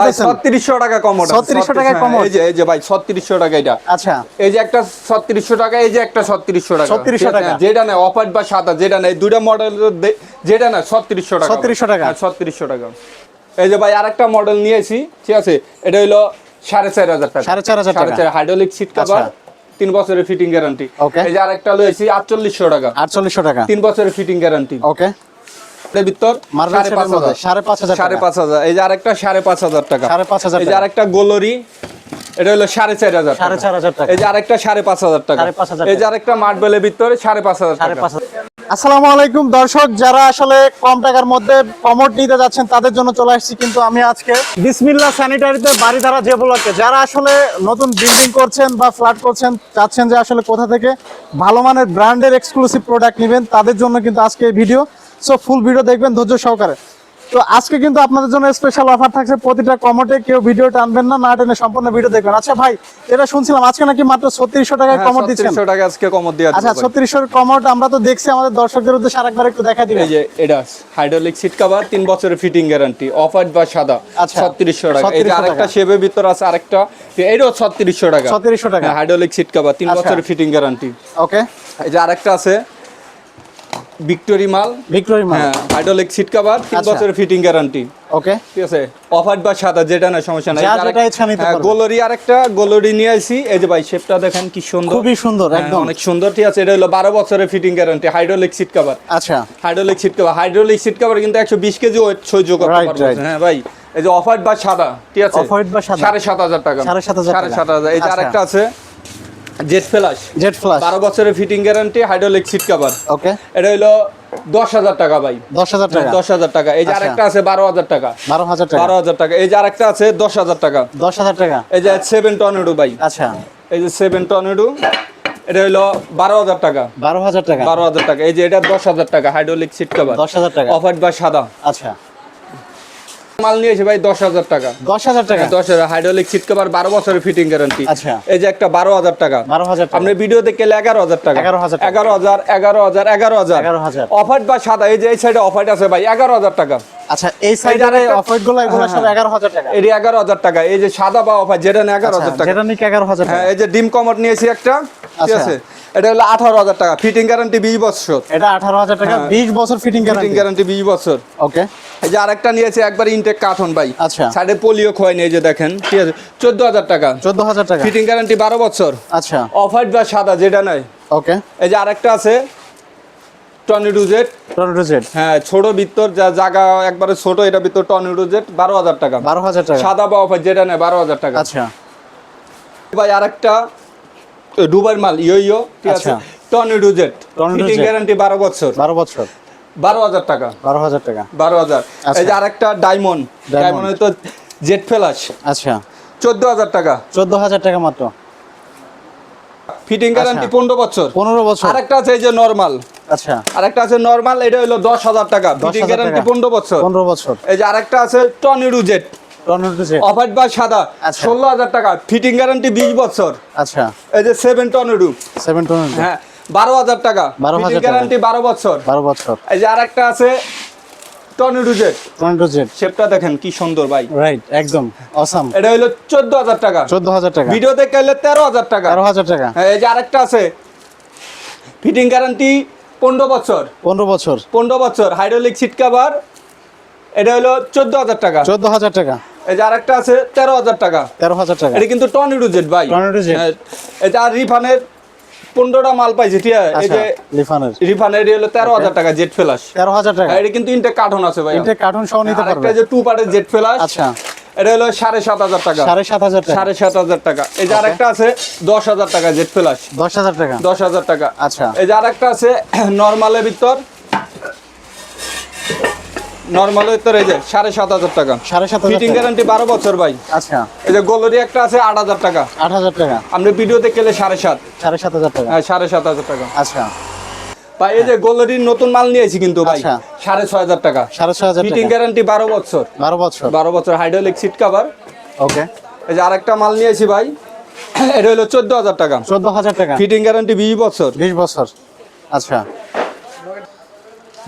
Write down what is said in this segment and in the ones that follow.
3600 টাকা কমোড 3600 টাকা কমোড এই যে ভাই 3600 টাকা এটা আচ্ছা এই যে একটা 3600 টাকা এই যে একটা 3600 টাকা 3600 টাকা যেটা না অফ হোয়াইট বা সাদা যেটা না দুইটা মডেল যেটা না 3600 টাকা 3600 টাকা 3600 টাকা এই যে ভাই আরেকটা মডেল নিয়েছি ঠিক আছে এটা হলো 4500 টাকা 4500 টাকা হাইড্রোলিক সিট কভার 3 বছরের ফিটিং গ্যারান্টি এই যে আরেকটা লইছি 4800 টাকা 4800 টাকা 3 বছরের ফিটিং গ্যারান্টি ওকে এর ভিতর 5500 এই যে আরেকটা 5500 টাকা 5500 এই যে আরেকটা গোলরি এটা হলো 4500 4500 টাকা এই যে আরেকটা 5500 টাকা এই যে আরেকটা মার্বেলের ভিতরে 5500 টাকা। আসসালামু আলাইকুম দর্শক, যারা আসলে কম টাকার মধ্যে কমোড নিতে যাচ্ছেন তাদের জন্য চলে আসছি কিন্তু আমি আজকে বিসমিল্লাহ স্যানিটারিতে বাড়িধারা যে ব্লকে যারা আসলে নতুন বিল্ডিং করছেন বা ফ্ল্যাট করছেন চাচ্ছেন যে আসলে কোথা থেকে ভালো মানের ব্র্যান্ডের এক্সক্লুসিভ প্রোডাক্ট নেবেন তাদের জন্য কিন্তু আজকে এই ভিডিও। সো ফুল ভিডিও দেখবেন ধৈর্য সহকারে। তো আজকে কিন্তু আপনাদের জন্য স্পেশাল অফার থাকছে, প্রতিটা কমোডে কেউ ভিডিও টানবেন না, না টেনে সম্পূর্ণ ভিডিও দেখবেন। আচ্ছা ভাই, এটা শুনছিলাম আজকে নাকি মাত্র 3600 টাকায় কমোড দিচ্ছেন। 3600 টাকা আজকে কমোড দিয়ে আচ্ছা 3600 কমোড আমরা তো দেখছি, আমাদের দর্শকদের উদ্দেশ্যে আরেকবার একটু দেখাই দিবেন। এই যে এটা হাইড্রোলিক সিট কভার 3 বছরের ফিটিং গ্যারান্টি অফ হোয়াইট বা সাদা 3600 টাকা। এই যে আরেকটা শেপের ভিতর আছে আরেকটা এটাও 3600 টাকা 3600 টাকা হাইড্রোলিক সিট কভার 3 বছরের ফিটিং গ্যারান্টি ওকে। এই যে আরেকটা আছে ভিক্টোরি মাল হ্যাঁ হাইড্রোলিক সিট কভার 3 বছরের ফিটিং গ্যারান্টি ওকে ঠিক আছে অফ হোয়াইট বা সাদা যেটা না সমস্যা নাই। গোলরি আরেকটা গোলরি নিয়ে আইছি এই যে ভাই শেপটা দেখেন কি সুন্দর, খুবই সুন্দর একদম অনেক সুন্দর ঠিক আছে। এটা হলো 12 বছরের fitting guarantee hydraulic seat cover. আচ্ছা হাইড্রোলিক সিট কভার কিন্তু 120 কেজি ওয়েট সহ্য করতে পারবে হ্যাঁ ভাই। এই যে অফ হোয়াইট বা সাদা ঠিক আছে অফ হোয়াইট বা সাদা 7500 টাকা 7500 এই যে আরেকটা আছে জেট ফ্ল্যাশ 12 বছরের fitting guarantee hydraulic seat cover okay. এটা হলো 10000 টাকা ভাই 10000 টাকা এই যে আরেকটা আছে 12000 টাকা 12000 টাকা এই যে আরেকটা আছে 10000 টাকা 10000 টাকা এই যে 7 টর্নেডো ভাই আচ্ছা এই যে 7 টর্নেডো এটা হলো 12000 টাকা 12000 টাকা এই যে এটা 10000 টাকা হাইড্রোলিক সিট কভার 10000 টাকা অফ হোয়াইট বা সাদা আচ্ছা মাল নিয়েছে ভাই 10000 টাকা 10000 হাইড্রোলিক সিট কভার 12 বছরের ফিটিং গ্যারান্টি আচ্ছা এই যে একটা 12000 টাকা আপনি ভিডিও দেখে 11000 টাকা 11000 অফ হোয়াইট বা সাদা এই যে এই সাইডে অফ হোয়াইট আছে ভাই 11000 টাকা আচ্ছা এই সাইডে অফ হোয়াইট গুলো এগুলো সব 11000 টাকা এই 11000 টাকা এই যে সাদা বা অফ হোয়াইট যেটা না 11000 টাকা যেটা নাকি 11000 টাকা হ্যাঁ এই যে ডিম কমোড নিয়েছি একটা ঠিক আছে এটা হলো 18000 টাকা ফিটিং গ্যারান্টি 20 বছর এটা 18000 টাকা 20 বছর ফিটিং গ্যারান্টি 20 বছর ওকে। এই যে আরেকটা নিয়েছে একবার ইনটেক কার্টন ভাই আচ্ছা সাইডে পোলিও খোয় নিয়ে যে দেখেন ঠিক আছে 14000 টাকা ফিটিং গ্যারান্টি 12 বছর আচ্ছা অফ হোয়াইট বা সাদা যেটা নাই ওকে। এই যে আরেকটা আছে টর্নেডো জেট হ্যাঁ ছোট ভিতর যা জায়গা একবারে ছোট এটা ভিতর টর্নেডো জেট 12000 টাকা সাদা বা অফ হোয়াইট যেটা নাই 12000 টাকা আচ্ছা ভাই আরেকটা দুবাইর মাল ইয়ো ঠিক আছে টর্নেডো জেট ফিটিং গ্যারান্টি 12 বছর 12000 টাকা 12000 এই যে আরেকটা ডায়মন্ড তো জেট ফ্ল্যাশ আচ্ছা 14000 টাকা মাত্র ফিটিং গ্যারান্টি 15 বছর আরেকটা আছে এই যে নরমাল আচ্ছা আরেকটা আছে নরমাল এটা হলো 10000 টাকা ফিটিং গ্যারান্টি 15 বছর এই যে আরেকটা আছে টর্নেডো জেট অফ হোয়াইট বা সাদা 16000 টাকা ফিটিং গ্যারান্টি 20 বছর আচ্ছা এই যে 7 টর্নেডো হ্যাঁ 12000 টাকা ফিটিং গ্যারান্টি 12 বছর এই যে আরেকটা আছে টর্নেডো জেট শেপটা দেখেন কি সুন্দর ভাই রাইট একদম অসাম এটা হলো 14000 টাকা ভিডিও দেখে গেলে 13000 টাকা এই যে আরেকটা আছে ফিটিং গ্যারান্টি 15 বছর হাইড্রোলিক সিট কভার এটা হলো 14000 টাকা এই যে আরেকটা আছে 13000 টাকা এটা কিন্তু টর্নেডো জেট ভাই এই যে আর রিফানের 15টা মাল পাইছি ঠিক আছে এই যে রিফানের হলো 13000 টাকা জেট ফ্ল্যাশ 13000 টাকা এটা কিন্তু ইনটেক কার্টন আছে ভাই ইনটেক কার্টন সহ নিতে পারবে এটা যে টু পার্টের জেট ফ্ল্যাশ আচ্ছা এটা হলো 7500 টাকা 7500 টাকা এই যে আরেকটা আছে 10000 টাকা জেট ফ্ল্যাশ 10000 টাকা আচ্ছা এই যে আরেকটা আছে নরমালের ভিতর এই যে 7500 টাকা ফিটিং গ্যারান্টি 12 বছর ভাই আচ্ছা এই যে গোলরি একটা আছে 8000 টাকা আপনি ভিডিওতে গেলে 7500 টাকা হ্যাঁ 7500 টাকা আচ্ছা ভাই এই যে গোলরির নতুন মাল নিয়েছি কিন্তু ভাই 6500 টাকা ফিটিং গ্যারান্টি 12 বছর হাইড্রোলিক সিট কভার ওকে। এই যে আরেকটা মাল নিয়েছি ভাই এটা হলো 14000 টাকা ফিটিং গ্যারান্টি 20 বছর আচ্ছা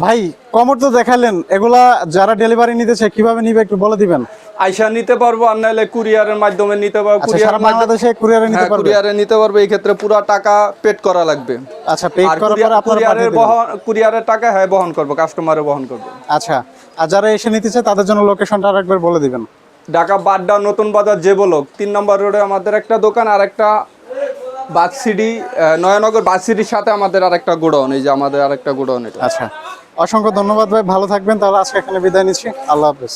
ভাই কমোড তো দেখালেন, এগুলা যারা ডেলিভারি নিতে চায় কিভাবে নিবে একটু বলে দিবেন। আইসা নিতে পারবো, আর নাহলে কুরিয়ারের মাধ্যমে নিতে পারবো। সারা বাংলাদেশে কুরিয়ারে নিতে পারবো? কুরিয়ারে নিতে পারবো। এই ক্ষেত্রে পুরো টাকা পেড করা লাগবে। আচ্ছা, পেড করার পরে আপনারা কুরিয়ারের টাকা বহন করবো, কাস্টমারে বহন করবে। আচ্ছা, আর যারা এসে নিতে চায় তাদের জন্য লোকেশনটা আরেকবার বলে দিবেন। ঢাকা বাড্ডা নতুন বাজার যে বলক 3 নম্বর রোডে আমাদের একটা দোকান, আর একটা বাদসিডি নয়নগর বাদসিডির সাথে আমাদের আরেকটা গোডাউন। এই যে আমাদের আরেকটা গোডাউন এটা। আচ্ছা, অসংখ্য ধন্যবাদ ভাই, ভালো থাকবেন। তাহলে আজকে এখানে বিদায় নিচ্ছি, আল্লাহ হাফেজ।